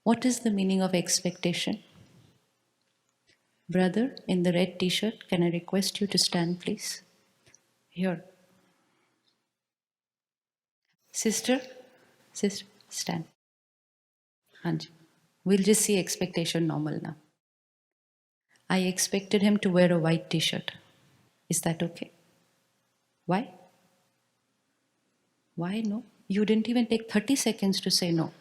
What is the meaning of expectation? Brother in the red t-shirt, can I request you to stand, please? Here. Sister, stand. Hanji. We'll just see expectation normal now. I expected him to wear a white t-shirt. Is that okay? Why? Why no? You didn't even take 30 seconds to say no.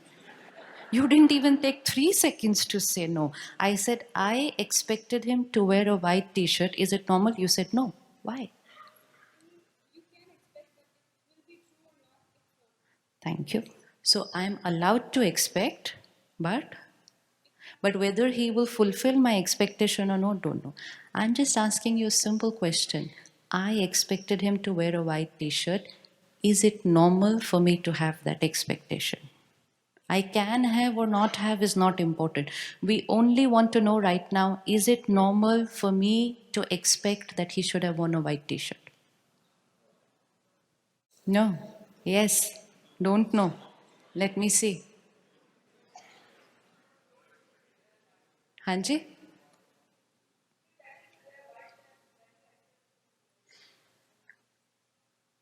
You didn't even take 3 seconds to say no. I said, I expected him to wear a white t-shirt. Is it normal? You said no. Why? Thank you. So I'm allowed to expect, but whether he will fulfill my expectation or not, don't know. I'm just asking you a simple question. I expected him to wear a white t-shirt. Is it normal for me to have that expectation? I can have or not have is not important. We only want to know right now, is it normal for me to expect that he should have worn a white t-shirt? No. Yes. Don't know. Let me see. Hanji?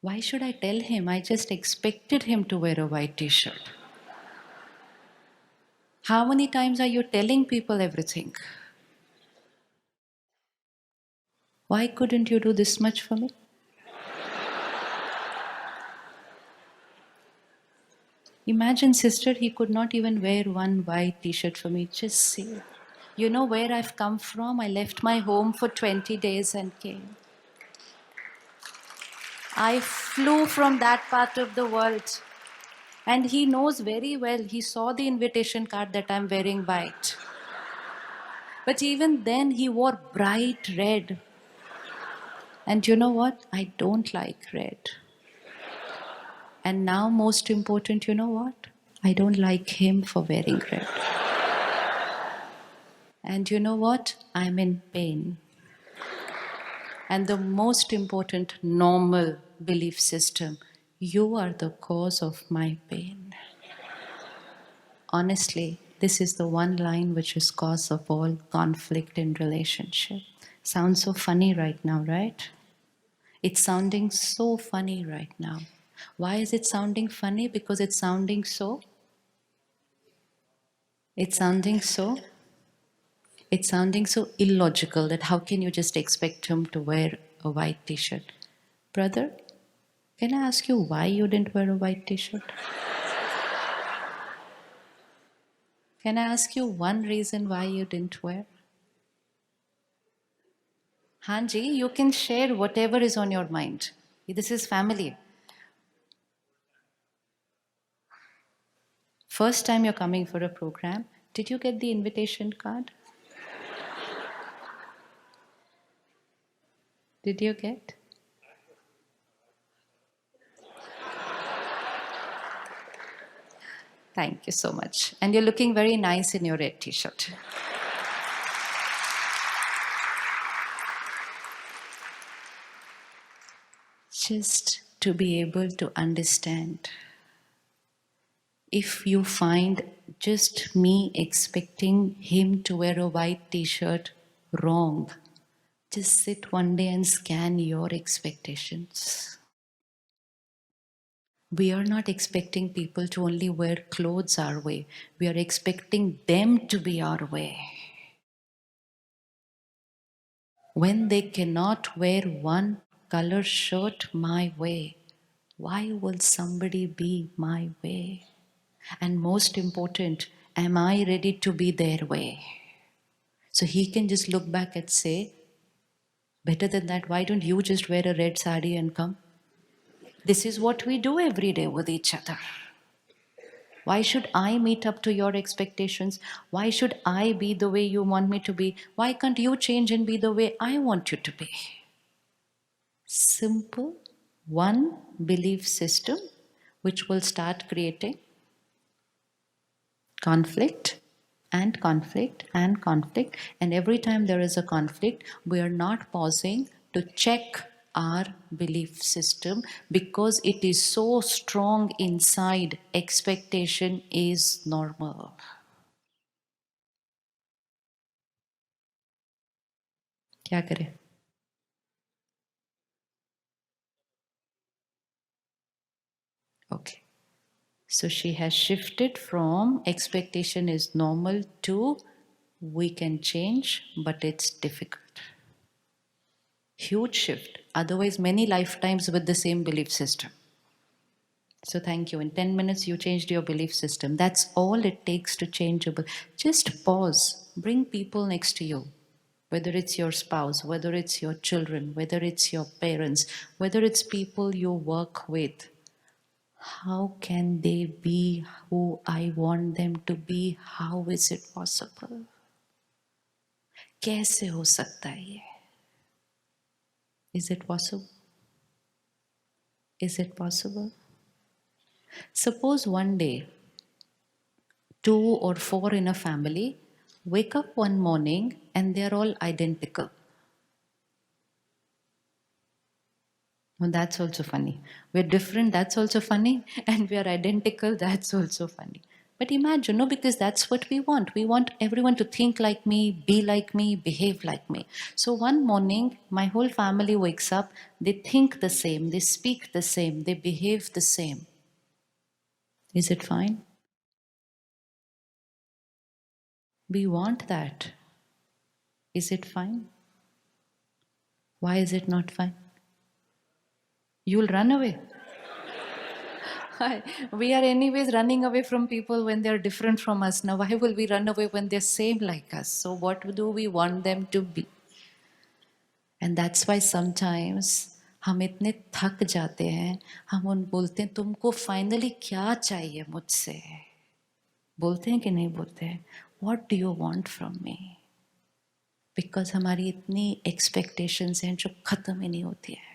Why should I tell him? I just expected him to wear a white t-shirt. How many times are you telling people everything? Why couldn't you do this much for me? Imagine, sister, he could not even wear one white t-shirt for me. Just see. You know where I've come from? I left my home for 20 days and came. I flew from that part of the world. And he knows very well, he saw the invitation card that I'm wearing white. But even then, he wore bright red. And you know what? I don't like red. And now, most important, you know what? I don't like him for wearing red. And you know what? I'm in pain. And the most important normal belief system, you are the cause of my pain. Honestly, this is the one line which is cause of all conflict in relationship. Sounds so funny right now, right? It's sounding so funny right now. Why is it sounding funny? Because it's sounding so illogical that how can you just expect him to wear a white t-shirt? Brother, can I ask you why you didn't wear a white t-shirt? Can I ask you one reason why you didn't wear? Hanji, you can share whatever is on your mind. This is family. First time you're coming for a program, did you get the invitation card? Did you get? Thank you so much. And you're looking very nice in your red t-shirt. Just to be able to understand. If you find just me expecting him to wear a white t-shirt wrong, just sit one day and scan your expectations. We are not expecting people to only wear clothes our way. We are expecting them to be our way. When they cannot wear one color shirt my way, why will somebody be my way? And most important, am I ready to be their way? So he can just look back and say, better than that, why don't you just wear a red sari and come? This is what we do every day with each other. Why should I meet up to your expectations? Why should I be the way you want me to be? Why can't you change and be the way I want you to be? Simple, one belief system which will start creating conflict and conflict and conflict. And every time there is a conflict, we are not pausing to check our belief system because it is so strong inside. Expectation is normal. क्या करें? Okay. So she has shifted from expectation is normal to we can change, but it's difficult. Huge shift. Otherwise, many lifetimes with the same belief system. So thank you. In 10 minutes, you changed your belief system. That's all it takes to change your. Just pause. Bring people next to you. Whether it's your spouse, whether it's your children, whether it's your parents, whether it's people you work with. How can they be who I want them to be? How is it possible? कैसे हो सकता है ये? Is it possible? Is it possible? Suppose one day, two or four in a family wake up one morning and they're all identical. Well, that's also funny. We're different, that's also funny. And we are identical, that's also funny. But imagine, no, because that's what we want. We want everyone to think like me, be like me, behave like me. So one morning, my whole family wakes up, they think the same, they speak the same, they behave the same. Is it fine? We want that. Is it fine? Why is it not fine? You'll run away. Hi. We are anyways running away from people when they're different from us. Now, why will we run away when they're same like us? So, what do we want them to be? And that's why sometimes हम इतने थक जाते हैं, हम उन बोलते हैं तुमको फाइनली क्या चाहिए मुझसे? बोलते हैं कि नहीं बोलते हैं? What do you want from me? Because हमारी इतनी expectations हैं जो खत्म ही नहीं होती है.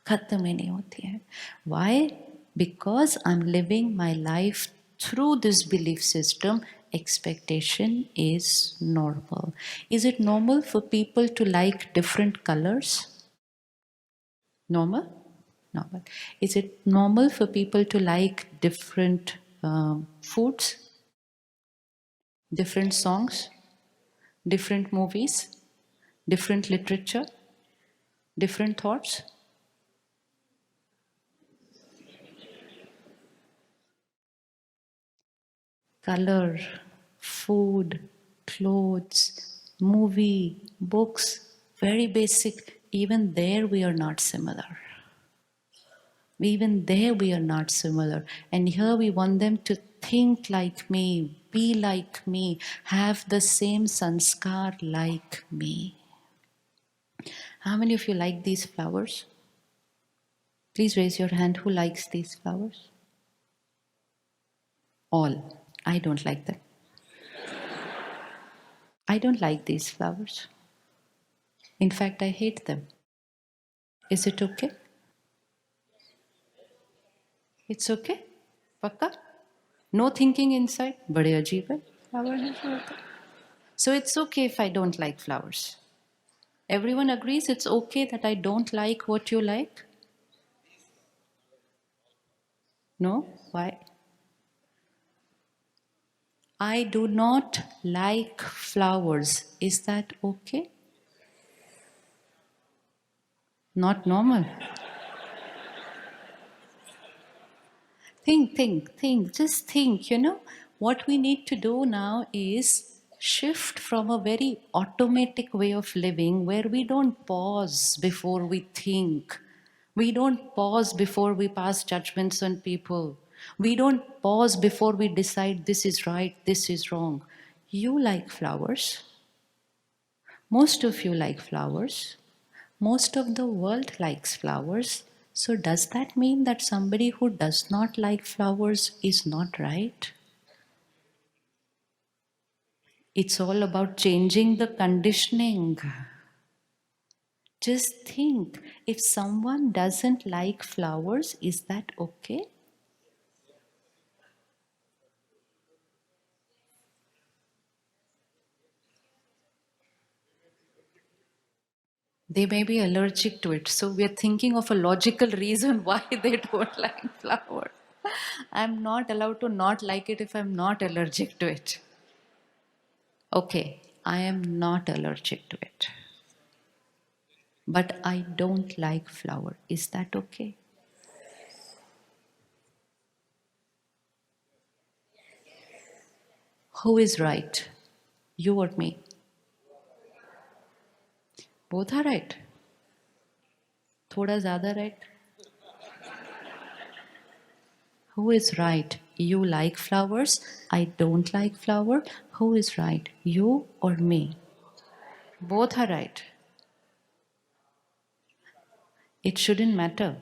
खत्म ही नहीं होती है. Why? Because I'm living my life through this belief system. Expectation is normal. Is it normal for people to like different colors? Normal? Normal. Is it normal for people to like different foods, different songs, different movies, different literature, different thoughts? Color, food, clothes, movie, books, very basic. Even there we are not similar. Even there we are not similar. And here we want them to think like me, be like me, have the same sanskar like me. How many of you like these flowers? Please raise your hand who likes these flowers. All. I don't like them. I don't like these flowers. In fact, I hate them. Is it okay? It's okay? Pakka? No thinking inside? बड़े अजीब है flower है जो होता है. So it's okay if I don't like flowers. Everyone agrees it's okay that I don't like what you like? No? Why? I do not like flowers. Is that okay? Not normal. Think. Just think, What we need to do now is shift from a very automatic way of living where we don't pause before we think. We don't pause before we pass judgments on people. We don't pause before we decide this is right, this is wrong. You like flowers. Most of you like flowers. Most of the world likes flowers. So, does that mean that somebody who does not like flowers is not right? It's all about changing the conditioning. Just think, if someone doesn't like flowers, is that okay? They may be allergic to it. So we are thinking of a logical reason why they don't like flowers. I'm not allowed to not like it if I'm not allergic to it. Okay, I am not allergic to it. but I don't like flower. Is that okay? Who is right? You or me? Both are right. थोड़ा ज़्यादा right. Who is right? You like flowers, I don't like flower. Who is right? You or me? Both are right. It shouldn't matter.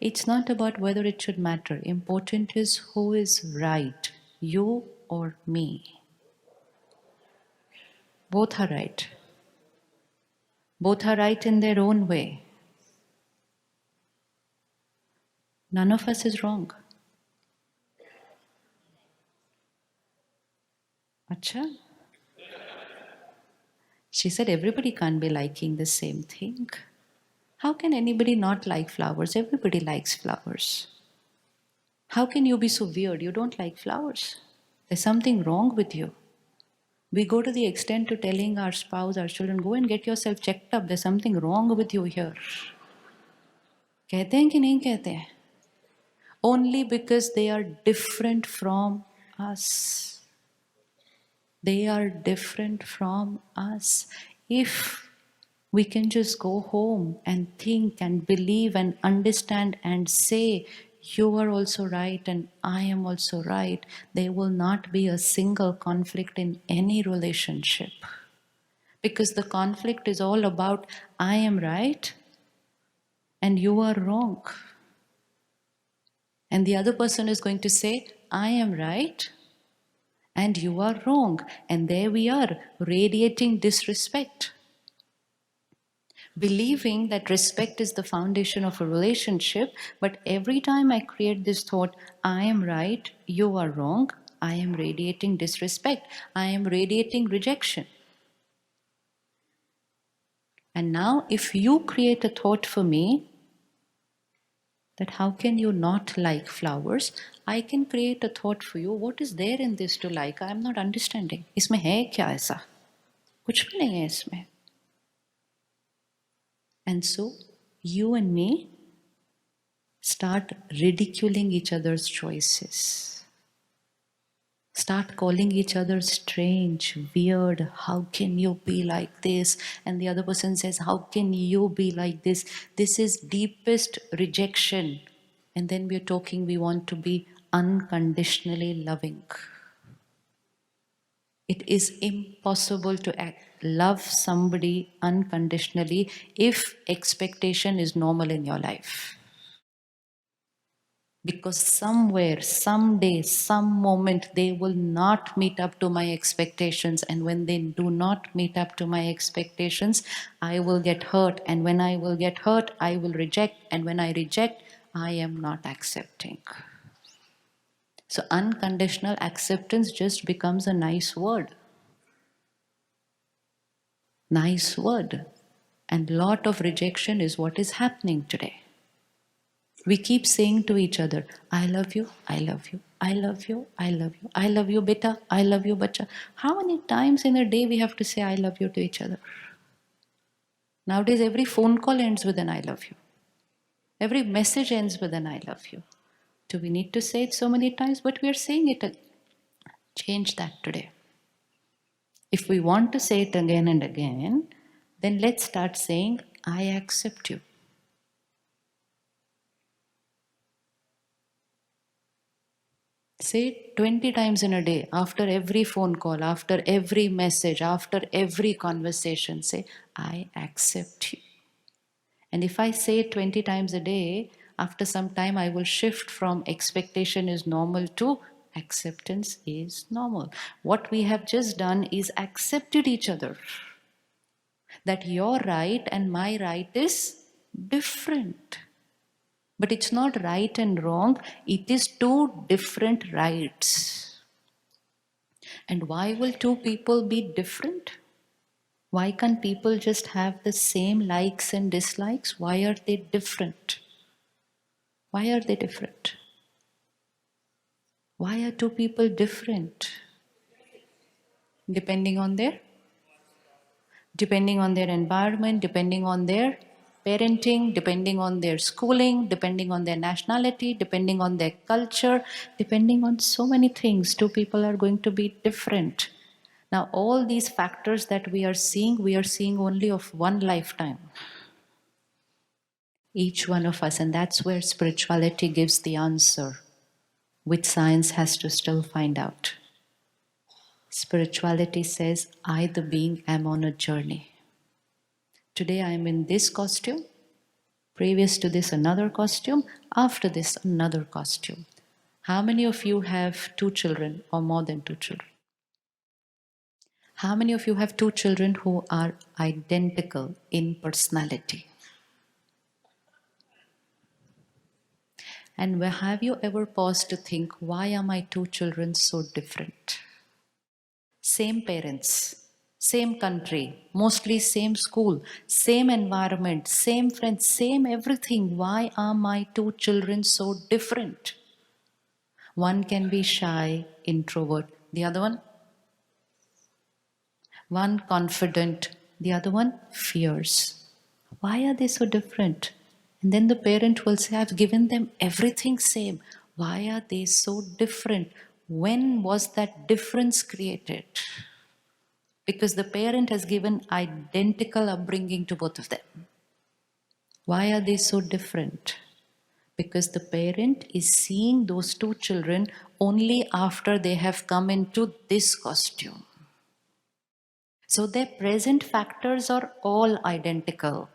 It's not about whether it should matter. Important is who is right, you or me. Both are right. Both are right in their own way. None of us is wrong. Acha? She said everybody can't be liking the same thing. How can anybody not like flowers? Everybody likes flowers. How can you be so weird? You don't like flowers. There's something wrong with you. We go to the extent to telling our spouse, our children, go and get yourself checked up. There's something wrong with you here. कहते हैं कि नहीं कहते हैं? Only because they are different from us. They are different from us. If we can just go home and think and believe and understand and say, you are also right and I am also right, there will not be a single conflict in any relationship. Because the conflict is all about, I am right and you are wrong. And the other person is going to say, I am right and you are wrong. And there we are, radiating disrespect. Believing that respect is the foundation of a relationship, but every time I create this thought, I am right, you are wrong, I am radiating disrespect, I am radiating rejection. And now, if you create a thought for me that how can you not like flowers, I can create a thought for you, what is there in this to like? I am not understanding. इसमें है क्या ऐसा? कुछ भी नहीं है इसमें. And so, you and me start ridiculing each other's choices. Start calling each other strange, weird. How can you be like this? And the other person says, how can you be like this? This is deepest rejection. And then we're talking, we want to be unconditionally loving. It is impossible to love somebody unconditionally if expectation is normal in your life. Because somewhere, someday, some moment, they will not meet up to my expectations. And when they do not meet up to my expectations, I will get hurt. And when I will get hurt, I will reject. And when I reject, I am not accepting. So unconditional acceptance just becomes a nice word. Nice word. And lot of rejection is what is happening today. We keep saying to each other, I love you, I love you, I love you, I love you, I love you, beta, I love you, bacha. How many times in a day we have to say I love you to each other? Nowadays, every phone call ends with an I love you. Every message ends with an I love you. Do we need to say it so many times? But we are saying it. Change that today. If we want to say it again and again, then let's start saying, I accept you. Say it 20 times in a day, after every phone call, after every message, after every conversation. Say, I accept you. And if I say it 20 times a day, after some time I will shift from expectation is normal to acceptance is normal. What we have just done is accepted each other. That your right and my right is different. But it's not right and wrong, it is two different rights. And why will two people be different? Why can't people just have the same likes and dislikes? Why are they different? Why are they different? Why are two people different? Depending on their depending on their environment, depending on their parenting, depending on their schooling, depending on their nationality, depending on their culture, depending on so many things. Two people are going to be different. Now, all these factors that we are seeing only of one lifetime. Each one of us, and that's where spirituality gives the answer, which science has to still find out. Spirituality says, I, the being, am on a journey. Today I am in this costume, previous to this, another costume, after this, another costume. How many of you have two children or more than two children? How many of you have two children who are identical in personality? And have you ever paused to think, why are my two children so different? Same parents, same country, mostly same school, same environment, same friends, same everything. Why are my two children so different? One can be shy, introvert, the other one confident, the other one fierce. Why are they so different? And then the parent will say, I've given them everything same. Why are they so different? When was that difference created? Because the parent has given identical upbringing to both of them. Why are they so different? Because the parent is seeing those two children only after they have come into this costume. So their present factors are all identical.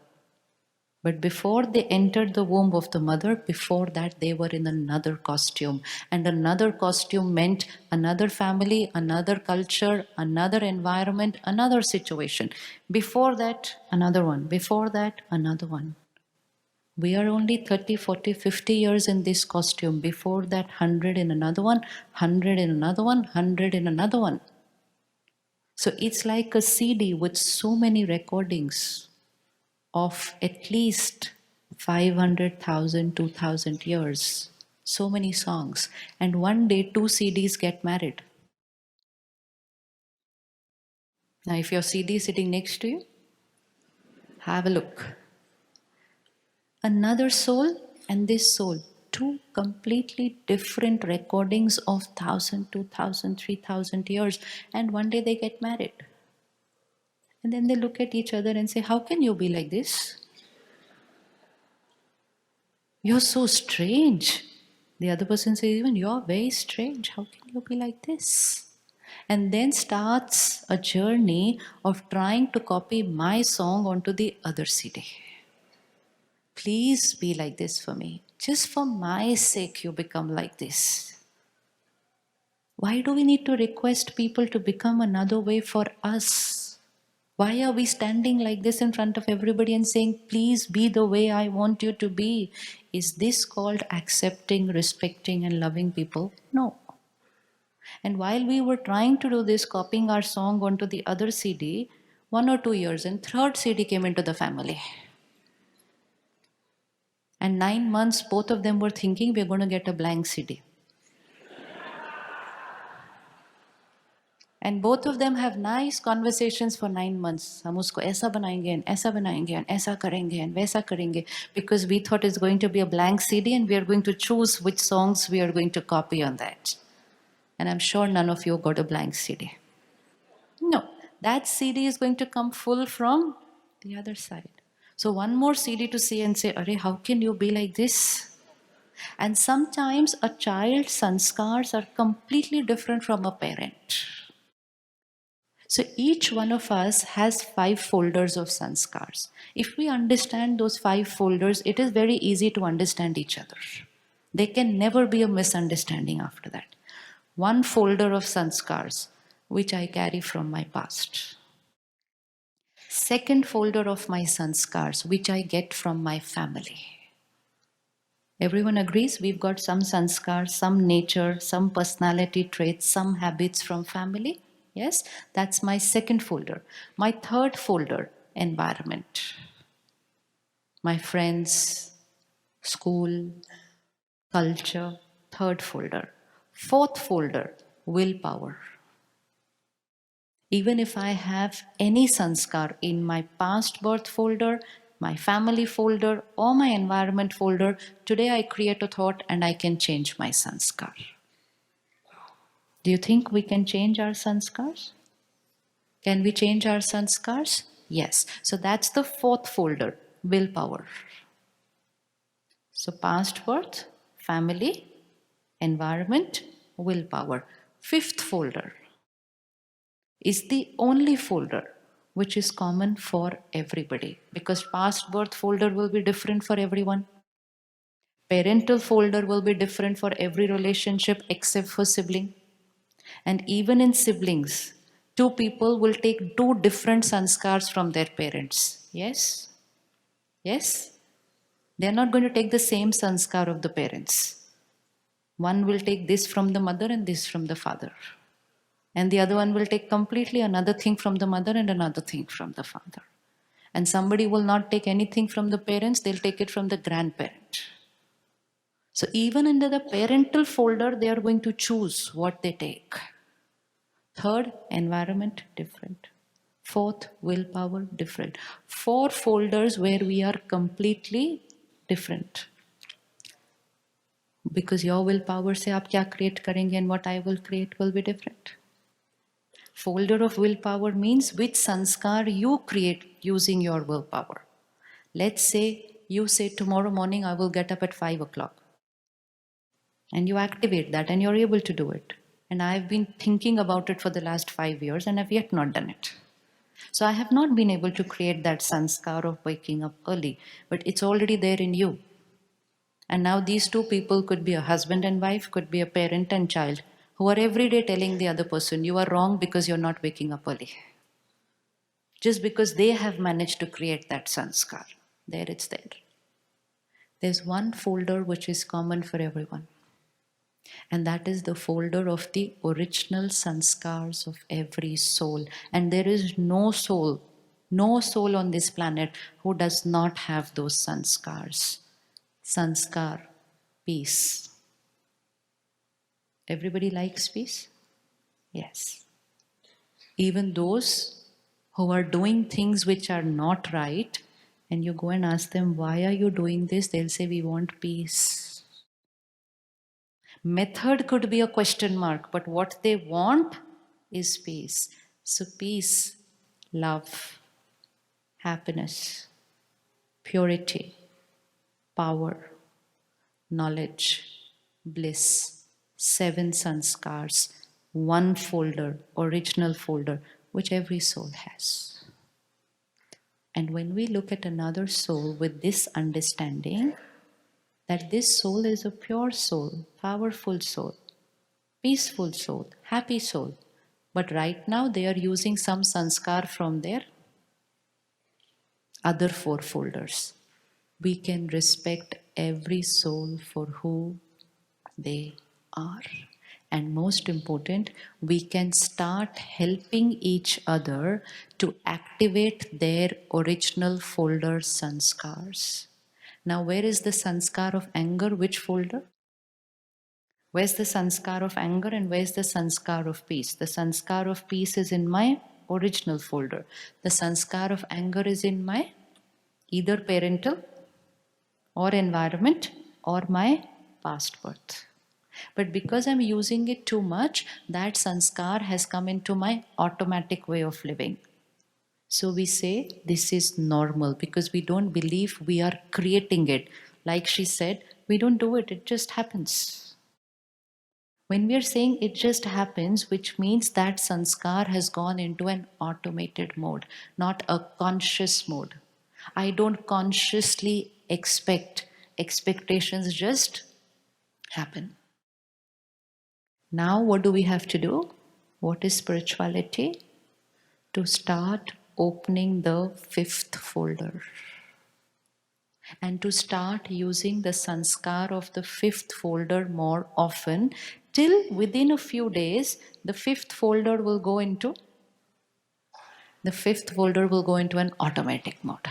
But before they entered the womb of the mother, before that they were in another costume. And another costume meant another family, another culture, another environment, another situation. Before that, another one. Before that, another one. We are only 30, 40, 50 years in this costume. Before that, 100 in another one, 100 in another one, 100 in another one. So it's like a CD with so many recordings of at least 500,000, 2,000 years. So many songs. And one day, two CDs get married. Now, if your CD is sitting next to you, have a look. Another soul and this soul, two completely different recordings of 1,000, 2,000, 3,000 years, and one day they get married. And then they look at each other and say, how can you be like this? You're so strange. The other person says, even you're very strange. How can you be like this? And then starts a journey of trying to copy my song onto the other CD. Please be like this for me. Just for my sake, you become like this. Why do we need to request people to become another way for us? Why are we standing like this in front of everybody and saying, please be the way I want you to be? Is this called accepting, respecting, and loving people? No. And while we were trying to do this, copying our song onto the other CD, 1 or 2 years, and third CD came into the family. And 9 months, both of them were thinking we're going to get a blank CD. And both of them have nice conversations for 9 months. हम उसको ऐसा बनाएंगे and ऐसा बनाएंगे and ऐसा करेंगे and वैसा करेंगे, because we thought it's going to be a blank CD and we are going to choose which songs we are going to copy on that. And I'm sure none of you got a blank CD. No, that CD is going to come full from the other side. So one more CD to see and say, Arey, how can you be like this? And sometimes a child's sanskars are completely different from a parent. So each one of us has 5 folders of sanskars. If we understand those 5 folders, it is very easy to understand each other. There can never be a misunderstanding after that. One folder of sanskars, which I carry from my past. Second folder of my sanskars, which I get from my family. Everyone agrees we've got some sanskars, some nature, some personality traits, some habits from family. Yes, that's my second folder. My third folder, environment. My friends, school, culture, third folder. Fourth folder, willpower. Even if I have any sanskar in my past birth folder, my family folder, or my environment folder, today I create a thought and I can change my sanskar. Do you think we can change our sanskars? Can we change our sanskars? Yes. So that's the fourth folder, willpower. So past birth, family, environment, willpower. Fifth folder is the only folder which is common for everybody, because past birth folder will be different for everyone. Parental folder will be different for every relationship except for sibling. And even in siblings, two people will take two different sanskars from their parents. Yes? Yes? They're not going to take the same sanskar of the parents. One will take this from the mother and this from the father. And the other one will take completely another thing from the mother and another thing from the father. And somebody will not take anything from the parents, they'll take it from the grandparent. So even under the parental folder, they are going to choose what they take. Third, environment, different. Fourth, willpower, different. Four folders where we are completely different. Because your willpower से आप क्या create करेंगे and what I will create will be different. Folder of willpower means which sanskar you create using your willpower. Let's say you say tomorrow morning I will get up at 5 o'clock. And you activate that and you're able to do it. And I've been thinking about it for the last 5 years and I've yet not done it. So I have not been able to create that sanskar of waking up early, but it's already there in you. And now these two people could be a husband and wife, could be a parent and child, who are every day telling the other person, you are wrong because you're not waking up early. Just because they have managed to create that sanskar. There it's there. There's one folder which is common for everyone. And that is the folder of the original sanskars of every soul. And there is no soul on this planet who does not have those sanskars. Sanskar, peace. Everybody likes peace? Yes. Even those who are doing things which are not right, and you go and ask them, why are you doing this? They'll say, we want peace. Method could be a question mark, but what they want is peace. So peace, love, happiness, purity, power, knowledge, bliss, 7 sanskars, one folder, original folder, which every soul has. And when we look at another soul with this understanding, that this soul is a pure soul, powerful soul, peaceful soul, happy soul. But right now they are using some sanskar from their other 4 folders. We can respect every soul for who they are. And most important, we can start helping each other to activate their original folder sanskars. Now, where is the sanskar of anger? Which folder? Where's the sanskar of anger and where's the sanskar of peace? The sanskar of peace is in my original folder. The sanskar of anger is in my either parental or environment or my past birth. But because I'm using it too much, that sanskar has come into my automatic way of living. So we say this is normal because we don't believe we are creating it. Like she said, we don't do it, it just happens. When we are saying it just happens, which means that sanskar has gone into an automated mode, not a conscious mode. I don't consciously expect, expectations just happen. Now, what do we have to do? What is spirituality? To start opening the 5th folder and to start using the sanskar of the 5th folder more often, till within a few days the 5th folder will go into an automatic mode.